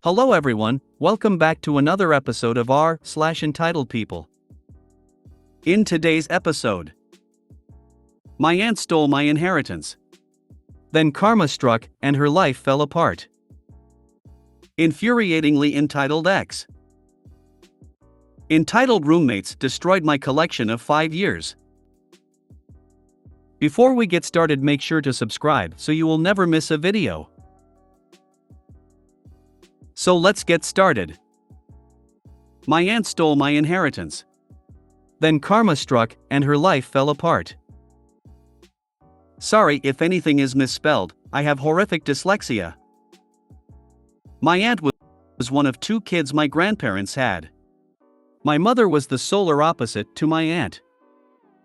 Hello everyone, welcome back to another episode of r/Entitled People. In today's episode, my aunt stole my inheritance. Then karma struck and her life fell apart. Infuriatingly entitled X. Entitled roommates destroyed my collection of 5 years. Before we get started, make sure to subscribe so you will never miss a video. So let's get started. My aunt stole my inheritance. Then karma struck and her life fell apart. Sorry if anything is misspelled, I have horrific dyslexia. My aunt was one of 2 kids my grandparents had. My mother was the solar opposite to my aunt.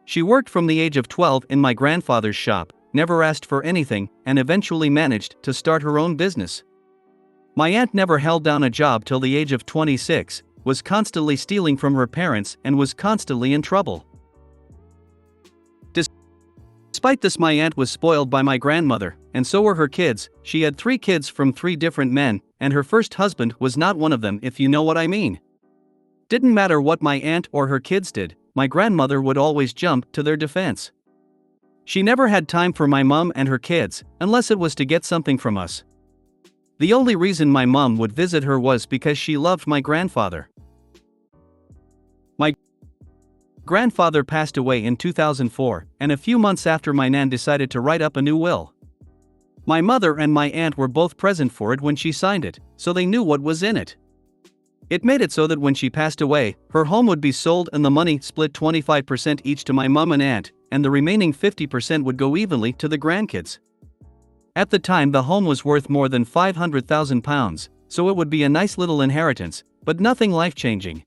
She worked from the age of 12 in my grandfather's shop, never asked for anything, and eventually managed to start her own business. My aunt never held down a job till the age of 26, was constantly stealing from her parents, and was constantly in trouble. Despite this, my aunt was spoiled by my grandmother, and so were her kids. She had 3 kids from 3 different men, and her first husband was not one of them, if you know what I mean. Didn't matter what my aunt or her kids did, my grandmother would always jump to their defense. She never had time for my mom and her kids, unless it was to get something from us. The only reason my mom would visit her was because she loved my grandfather. My grandfather passed away in 2004, and a few months after, my nan decided to write up a new will. My mother and my aunt were both present for it when she signed it, so they knew what was in it. It made it so that when she passed away, her home would be sold and the money split 25% each to my mom and aunt, and the remaining 50% would go evenly to the grandkids. At the time, the home was worth more than £500,000, so it would be a nice little inheritance, but nothing life-changing.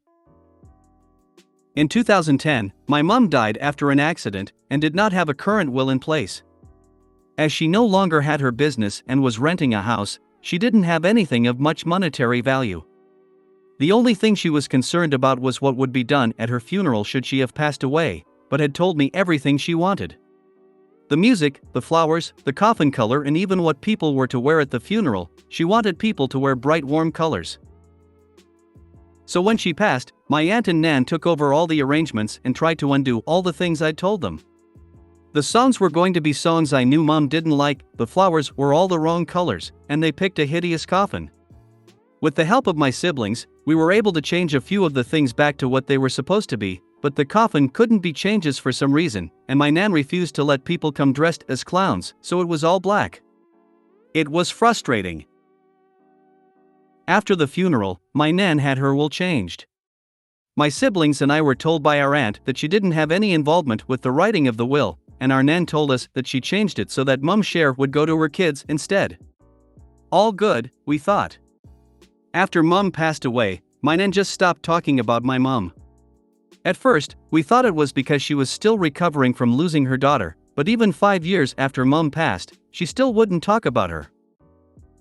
In 2010, my mom died after an accident and did not have a current will in place. As she no longer had her business and was renting a house, she didn't have anything of much monetary value. The only thing she was concerned about was what would be done at her funeral should she have passed away, but had told me everything she wanted. The music, the flowers, the coffin color, and even what people were to wear at the funeral. She wanted people to wear bright, warm colors. So when she passed, my aunt and nan took over all the arrangements and tried to undo all the things I'd told them. The songs were going to be songs I knew mom didn't like, the flowers were all the wrong colors, and they picked a hideous coffin. With the help of my siblings, we were able to change a few of the things back to what they were supposed to be, but the coffin couldn't be changed for some reason, and my nan refused to let people come dressed as clowns, so it was all black. It was frustrating. After the funeral, my nan had her will changed. My siblings and I were told by our aunt that she didn't have any involvement with the writing of the will, and our nan told us that she changed it so that mom's share would go to her kids instead. All good, we thought. After mom passed away, my nan just stopped talking about my mom. At first, we thought it was because she was still recovering from losing her daughter, but even 5 years after mom passed, she still wouldn't talk about her.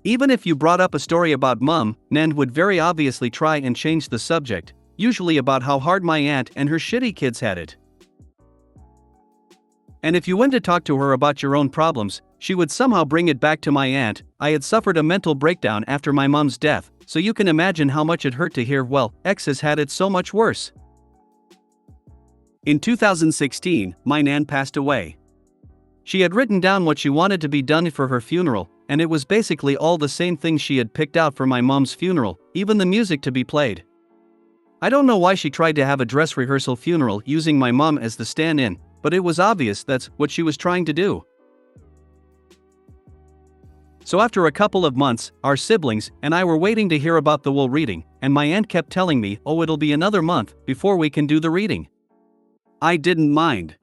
Even if you brought up a story about mom, nan would very obviously try and change the subject, usually about how hard my aunt and her shitty kids had it. And if you went to talk to her about your own problems, she would somehow bring it back to my aunt. I had suffered a mental breakdown after my mom's death, so you can imagine how much it hurt to hear, well, X has had it so much worse. In 2016, my nan passed away. She had written down what she wanted to be done for her funeral, and it was basically all the same things she had picked out for my mom's funeral, even the music to be played. I don't know why she tried to have a dress rehearsal funeral using my mom as the stand-in, but it was obvious that's what she was trying to do. So after a couple of months, our siblings and I were waiting to hear about the will reading, and my aunt kept telling me, oh, it'll be another month before we can do the reading. I didn't mind.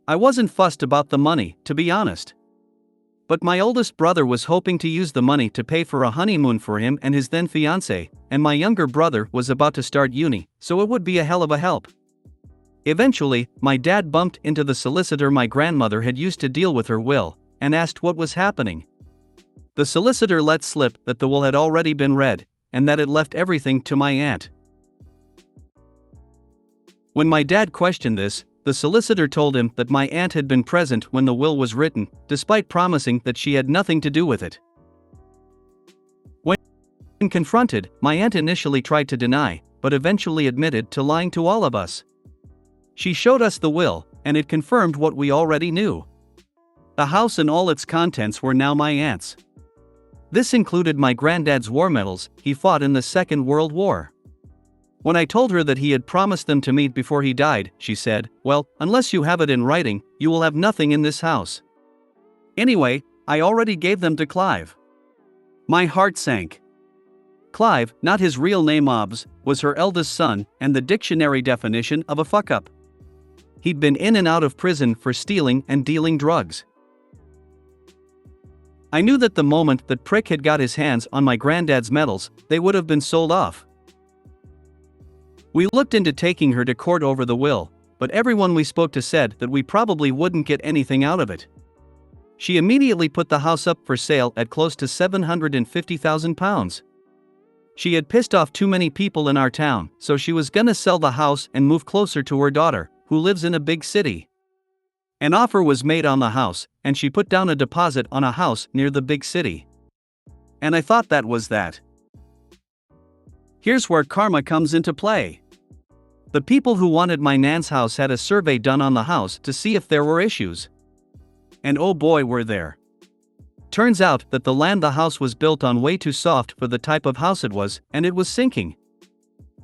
I wasn't fussed about the money, to be honest. But my oldest brother was hoping to use the money to pay for a honeymoon for him and his then fiancée, and my younger brother was about to start uni, so it would be a hell of a help. Eventually, my dad bumped into the solicitor my grandmother had used to deal with her will, and asked what was happening. The solicitor let slip that the will had already been read, and that it left everything to my aunt. When my dad questioned this, the solicitor told him that my aunt had been present when the will was written, despite promising that she had nothing to do with it. When confronted, my aunt initially tried to deny, but eventually admitted to lying to all of us. She showed us the will, and it confirmed what we already knew. The house and all its contents were now my aunt's. This included my granddad's war medals he fought in the Second World War. When I told her that he had promised them to me before he died, she said, "Well, unless you have it in writing, you will have nothing in this house." Anyway, I already gave them to Clive. My heart sank. Clive, not his real name Obbs, was her eldest son and the dictionary definition of a fuck-up. He'd been in and out of prison for stealing and dealing drugs. I knew that the moment that prick had got his hands on my granddad's medals, they would have been sold off. We looked into taking her to court over the will, but everyone we spoke to said that we probably wouldn't get anything out of it. She immediately put the house up for sale at close to £750,000. She had pissed off too many people in our town, so she was gonna sell the house and move closer to her daughter, who lives in a big city. An offer was made on the house, and she put down a deposit on a house near the big city. And I thought that was that. Here's where karma comes into play. The people who wanted my nan's house had a survey done on the house to see if there were issues. And oh boy, were there. Turns out that the land the house was built on way too soft for the type of house it was, and it was sinking.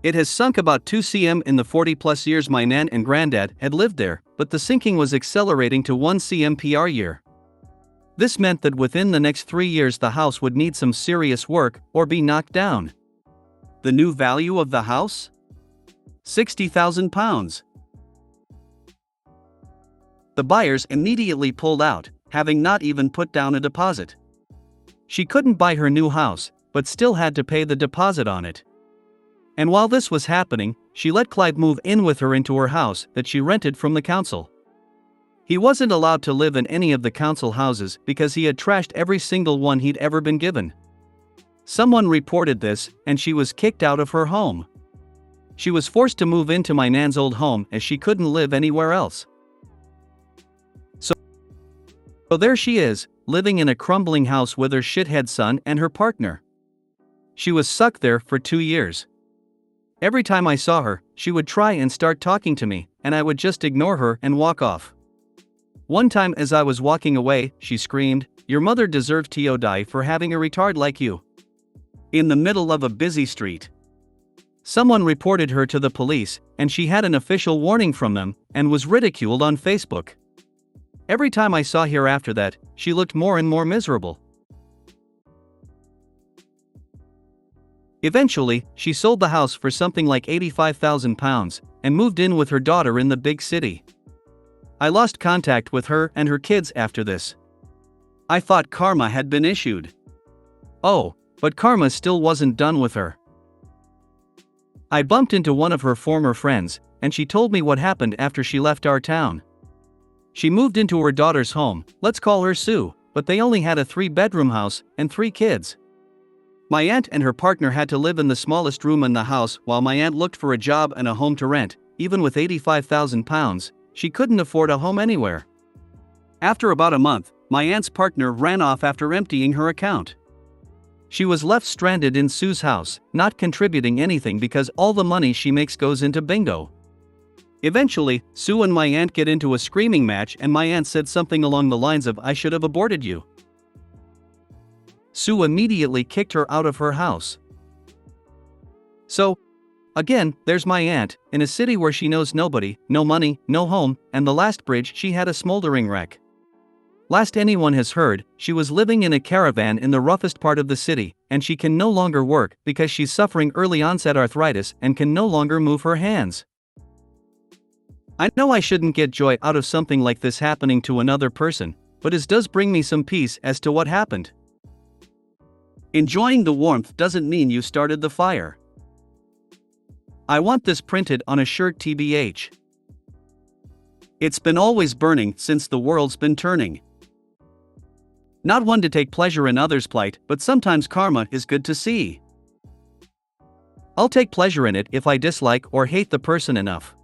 It has sunk about 2 cm in the 40+ years my nan and granddad had lived there, but the sinking was accelerating to 1 cm per year. This meant that within the next 3 years the house would need some serious work or be knocked down. The new value of the house? £60,000. The buyers immediately pulled out, having not even put down a deposit. She couldn't buy her new house, but still had to pay the deposit on it. And while this was happening, she let Clive move in with her into her house that she rented from the council. He wasn't allowed to live in any of the council houses because he had trashed every single one he'd ever been given. Someone reported this, and she was kicked out of her home. She was forced to move into my nan's old home as she couldn't live anywhere else. So there she is, living in a crumbling house with her shithead son and her partner. She was stuck there for 2 years. Every time I saw her, she would try and start talking to me, and I would just ignore her and walk off. One time as I was walking away, she screamed, "Your mother deserves to die for having a retard like you." In the middle of a busy street. Someone reported her to the police, and she had an official warning from them, and was ridiculed on Facebook. Every time I saw her after that, she looked more and more miserable. Eventually, she sold the house for something like £85,000 and moved in with her daughter in the big city. I lost contact with her and her kids after this. I thought karma had been issued. Oh, but karma still wasn't done with her. I bumped into one of her former friends, and she told me what happened after she left our town. She moved into her daughter's home, let's call her Sue, but they only had a 3-bedroom house and 3 kids. My aunt and her partner had to live in the smallest room in the house while my aunt looked for a job and a home to rent. Even with £85,000, she couldn't afford a home anywhere. After about a month, my aunt's partner ran off after emptying her account. She was left stranded in Sue's house, not contributing anything because all the money she makes goes into bingo. Eventually, Sue and my aunt get into a screaming match and my aunt said something along the lines of, "I should have aborted you." Sue immediately kicked her out of her house. So, again, there's my aunt, in a city where she knows nobody, no money, no home, and the last bridge she had a smoldering wreck. Last anyone has heard, she was living in a caravan in the roughest part of the city, and she can no longer work because she's suffering early onset arthritis and can no longer move her hands. I know I shouldn't get joy out of something like this happening to another person, but it does bring me some peace as to what happened. Enjoying the warmth doesn't mean you started the fire. I want this printed on a shirt TBH. It's been always burning since the world's been turning. Not one to take pleasure in others' plight, but sometimes karma is good to see. I'll take pleasure in it if I dislike or hate the person enough.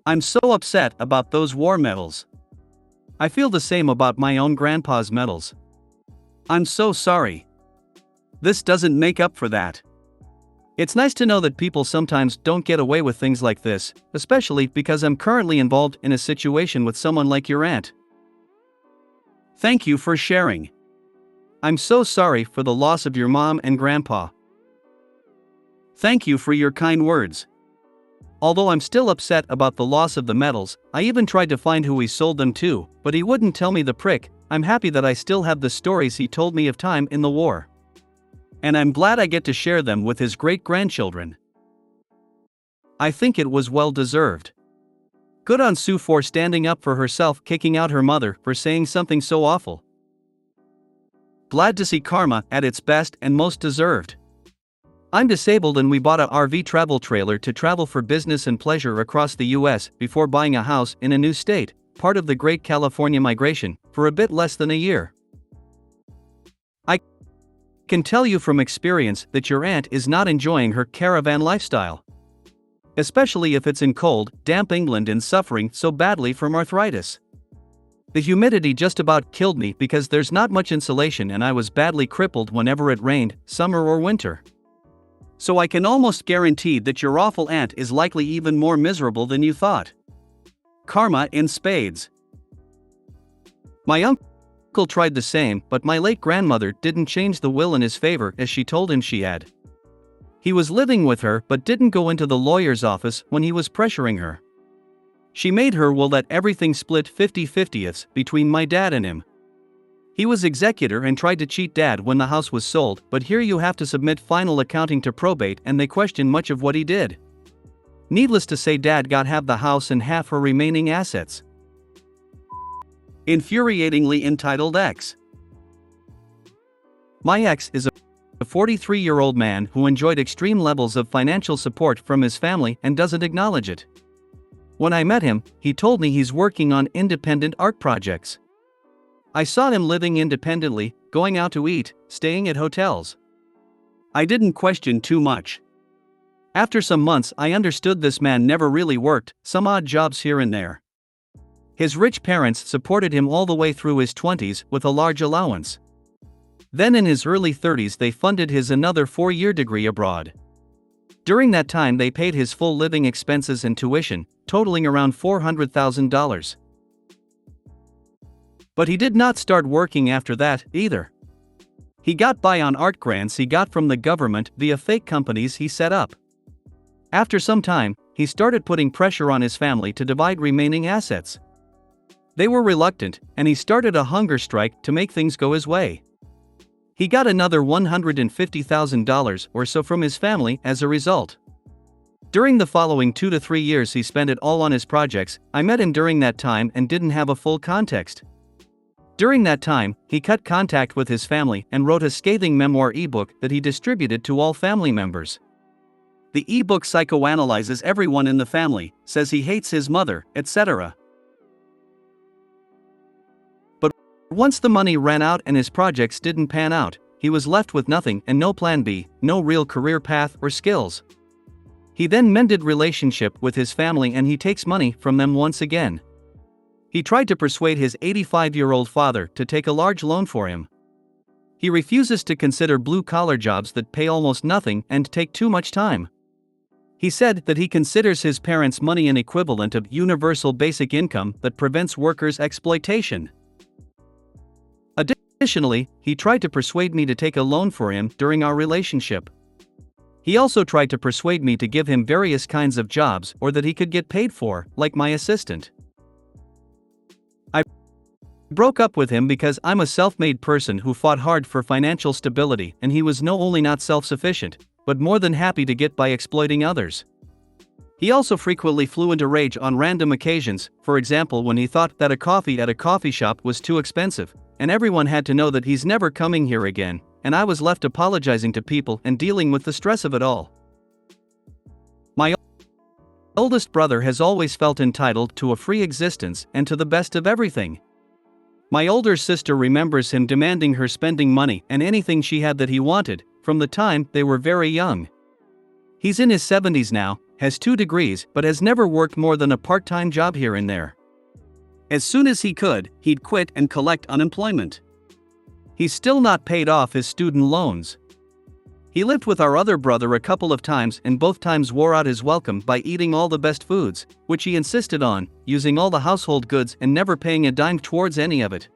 I'm so upset about those war medals. I feel the same about my own grandpa's medals. I'm so sorry. This doesn't make up for that. It's nice to know that people sometimes don't get away with things like this, especially because I'm currently involved in a situation with someone like your aunt. Thank you for sharing. I'm so sorry for the loss of your mom and grandpa. Thank you for your kind words. Although I'm still upset about the loss of the medals, I even tried to find who he sold them to, but he wouldn't tell me, the prick. I'm happy that I still have the stories he told me of time in the war. And I'm glad I get to share them with his great-grandchildren. I think it was well deserved. Good on Sue for standing up for herself, kicking out her mother for saying something so awful. Glad to see karma at its best and most deserved. I'm disabled and we bought a RV travel trailer to travel for business and pleasure across the US before buying a house in a new state, part of the Great California Migration, for a bit less than a year. I can tell you from experience that your aunt is not enjoying her caravan lifestyle. Especially if it's in cold, damp England and suffering so badly from arthritis. The humidity just about killed me because there's not much insulation and I was badly crippled whenever it rained, summer or winter. So I can almost guarantee that your awful aunt is likely even more miserable than you thought. Karma in spades. My uncle tried the same, but my late grandmother didn't change the will in his favor as she told him she had. He was living with her but didn't go into the lawyer's office when he was pressuring her. She made her will that everything split 50-50 between my dad and him. He was executor and tried to cheat dad when the house was sold, but here you have to submit final accounting to probate and they question much of what he did. Needless to say, dad got half the house and half her remaining assets. Infuriatingly entitled X. My ex is a 43-year-old man who enjoyed extreme levels of financial support from his family and doesn't acknowledge it. When I met him, he told me he's working on independent art projects. I saw him living independently, going out to eat, staying at hotels. I didn't question too much. After some months, I understood this man never really worked, some odd jobs here and there. His rich parents supported him all the way through his 20s with a large allowance. Then in his early 30s they funded his another 4-year degree abroad. During that time they paid his full living expenses and tuition, totaling around $400,000. But he did not start working after that, either. He got by on art grants he got from the government via fake companies he set up. After some time, he started putting pressure on his family to divide remaining assets. They were reluctant, and he started a hunger strike to make things go his way. He got another $150,000 or so from his family as a result. During the following 2 to 3 years he spent it all on his projects. I met him during that time and didn't have a full context. During that time, he cut contact with his family and wrote a scathing memoir ebook that he distributed to all family members. The ebook psychoanalyzes everyone in the family, says he hates his mother, etc. But once the money ran out and his projects didn't pan out, he was left with nothing and no plan B, no real career path or skills. He then mended relationship with his family and he takes money from them once again. He tried to persuade his 85-year-old father to take a large loan for him. He refuses to consider blue-collar jobs that pay almost nothing and take too much time. He said that he considers his parents' money an equivalent of universal basic income that prevents workers' exploitation. Additionally, he tried to persuade me to take a loan for him during our relationship. He also tried to persuade me to give him various kinds of jobs or that he could get paid for, like my assistant. I broke up with him because I'm a self-made person who fought hard for financial stability, and he was not only not self-sufficient, but more than happy to get by exploiting others. He also frequently flew into rage on random occasions, for example when he thought that a coffee at a coffee shop was too expensive, and everyone had to know that he's never coming here again, and I was left apologizing to people and dealing with the stress of it all. My oldest brother has always felt entitled to a free existence and to the best of everything. My older sister remembers him demanding her spending money and anything she had that he wanted, from the time they were very young. He's in his 70s now, has 2 degrees, but has never worked more than a part-time job here and there. As soon as he could, he'd quit and collect unemployment. He's still not paid off his student loans. He lived with our other brother a couple of times and both times wore out his welcome by eating all the best foods, which he insisted on, using all the household goods and never paying a dime towards any of it.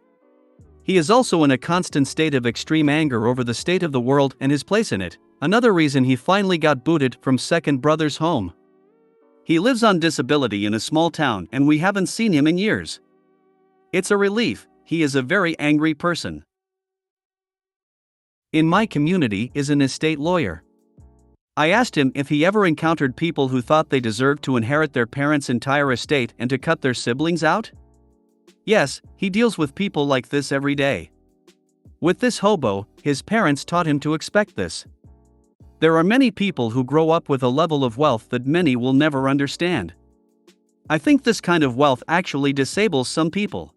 He is also in a constant state of extreme anger over the state of the world and his place in it, another reason he finally got booted from second brother's home. He lives on disability in a small town and we haven't seen him in years. It's a relief, he is a very angry person. In my community is an estate lawyer. I asked him if he ever encountered people who thought they deserved to inherit their parents' entire estate and to cut their siblings out. Yes, he deals with people like this every day. With this hobo, his parents taught him to expect this. There are many people who grow up with a level of wealth that many will never understand. I think this kind of wealth actually disables some people.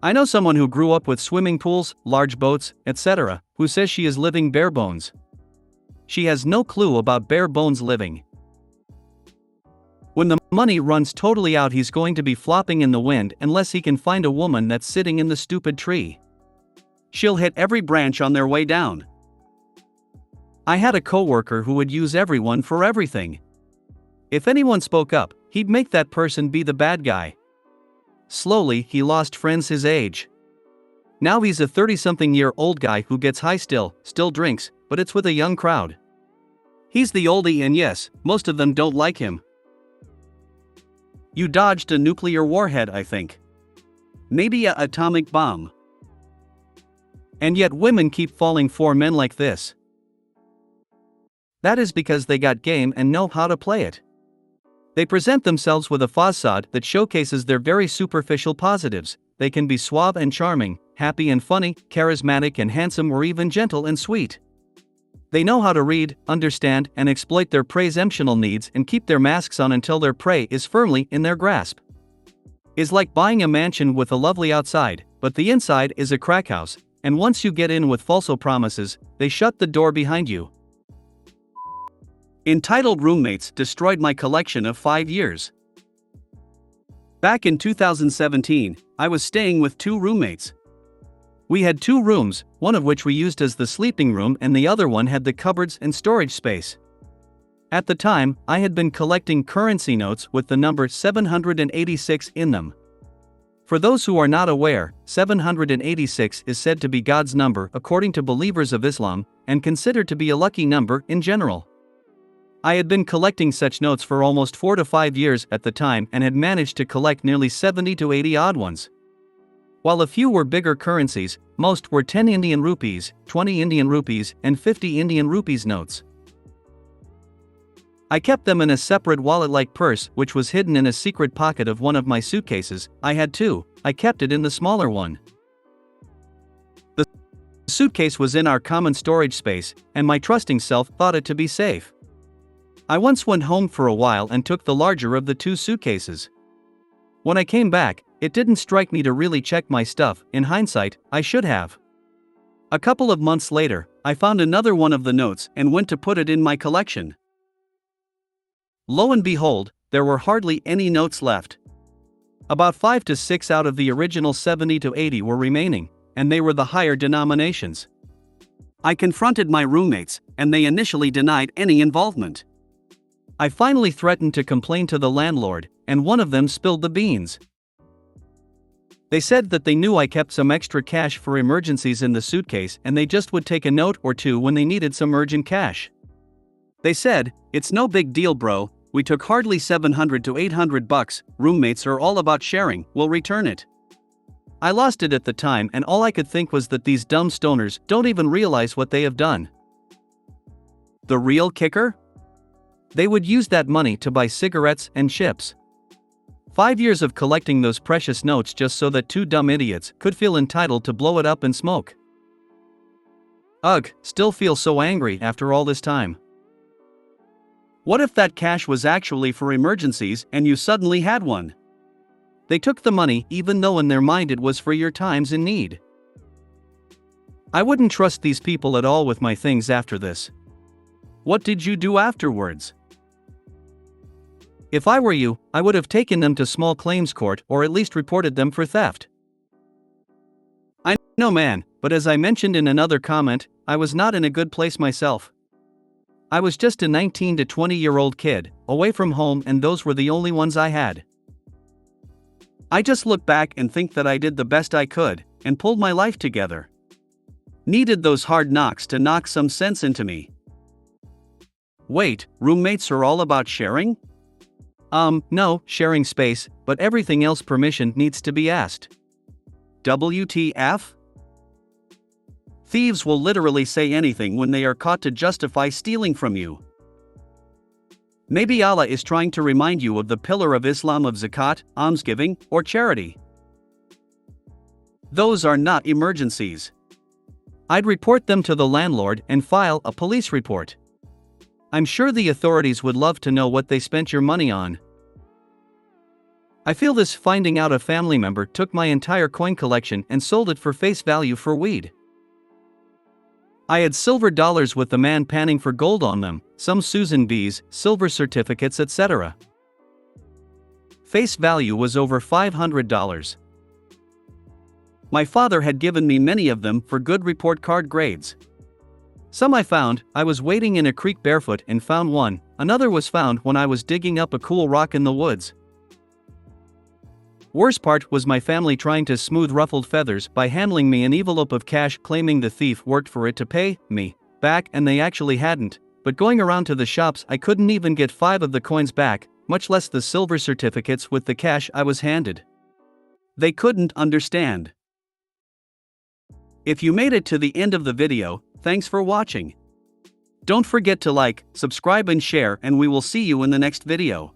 I know someone who grew up with swimming pools, large boats, etc., who says she is living bare bones. She has no clue about bare bones living. When the money runs totally out, he's going to be flopping in the wind unless he can find a woman that's sitting in the stupid tree. She'll hit every branch on their way down. I had a coworker who would use everyone for everything. If anyone spoke up, he'd make that person be the bad guy. Slowly, he lost friends his age. Now he's a 30-something-year-old guy who gets high still drinks, but it's with a young crowd. He's the oldie and yes, most of them don't like him. You dodged a nuclear warhead, I think. Maybe an atomic bomb. And yet women keep falling for men like this. That is because they got game and know how to play it. They present themselves with a facade that showcases their very superficial positives. They can be suave and charming, happy and funny, charismatic and handsome, or even gentle and sweet. They know how to read, understand, and exploit their prey's emotional needs and keep their masks on until their prey is firmly in their grasp. It's like buying a mansion with a lovely outside, but the inside is a crack house, and once you get in with false promises, they shut the door behind you. Entitled roommates destroyed my collection of 5 years. Back in 2017, I was staying with 2 roommates. We had 2 rooms, one of which we used as the sleeping room and the other one had the cupboards and storage space. At the time, I had been collecting currency notes with the number 786 in them. For those who are not aware, 786 is said to be God's number according to believers of Islam, and considered to be a lucky number in general. I had been collecting such notes for almost 4 to 5 years at the time and had managed to collect nearly 70 to 80 odd ones. While a few were bigger currencies, most were 10 Indian rupees, 20 Indian rupees, and 50 Indian rupees notes. I kept them in a separate wallet-like purse which was hidden in a secret pocket of one of my suitcases. I had 2, I kept it in the smaller one. The suitcase was in our common storage space, and my trusting self thought it to be safe. I once went home for a while and took the larger of the 2 suitcases. When I came back, it didn't strike me to really check my stuff. In hindsight, I should have. A couple of months later, I found another one of the notes and went to put it in my collection. Lo and behold, there were hardly any notes left. About 5 to 6 out of the original 70 to 80 were remaining, and they were the higher denominations. I confronted my roommates, and they initially denied any involvement. I finally threatened to complain to the landlord, and one of them spilled the beans. They said that they knew I kept some extra cash for emergencies in the suitcase and they just would take a note or 2 when they needed some urgent cash. They said, "It's no big deal, bro, we took hardly $700 to $800, roommates are all about sharing, we'll return it." I lost it at the time and all I could think was that these dumb stoners don't even realize what they have done. The real kicker? They would use that money to buy cigarettes and chips. 5 years of collecting those precious notes just so that 2 dumb idiots could feel entitled to blow it up and smoke. Ugh, still feel so angry after all this time. What if that cash was actually for emergencies and you suddenly had one? They took the money even though in their mind it was for your times in need. I wouldn't trust these people at all with my things after this. What did you do afterwards? If I were you, I would have taken them to small claims court or at least reported them for theft. I know, man, but as I mentioned in another comment, I was not in a good place myself. I was just a 19 to 20-year-old kid, away from home, and those were the only ones I had. I just look back and think that I did the best I could, and pulled my life together. Needed those hard knocks to knock some sense into me. Wait, roommates are all about sharing? No, sharing space, but everything else permission needs to be asked. WTF? Thieves will literally say anything when they are caught to justify stealing from you. Maybe Allah is trying to remind you of the pillar of Islam of zakat, almsgiving, or charity. Those are not emergencies. I'd report them to the landlord and file a police report. I'm sure the authorities would love to know what they spent your money on. I feel this finding out a family member took my entire coin collection and sold it for face value for weed. I had silver dollars with the man panning for gold on them, some Susan B's, silver certificates, etc. Face value was over $500. My father had given me many of them for good report card grades. Some I found. I was wading in a creek barefoot and found one. Another was found when I was digging up a cool rock in the woods. Worst part was my family trying to smooth ruffled feathers by handing me an envelope of cash, claiming the thief worked for it to pay me back, and they actually hadn't. But going around to the shops, I couldn't even get 5 of the coins back, much less the silver certificates with the cash I was handed. They couldn't understand. If you made it to the end of the video, thanks for watching. Don't forget to like, subscribe and share, and we will see you in the next video.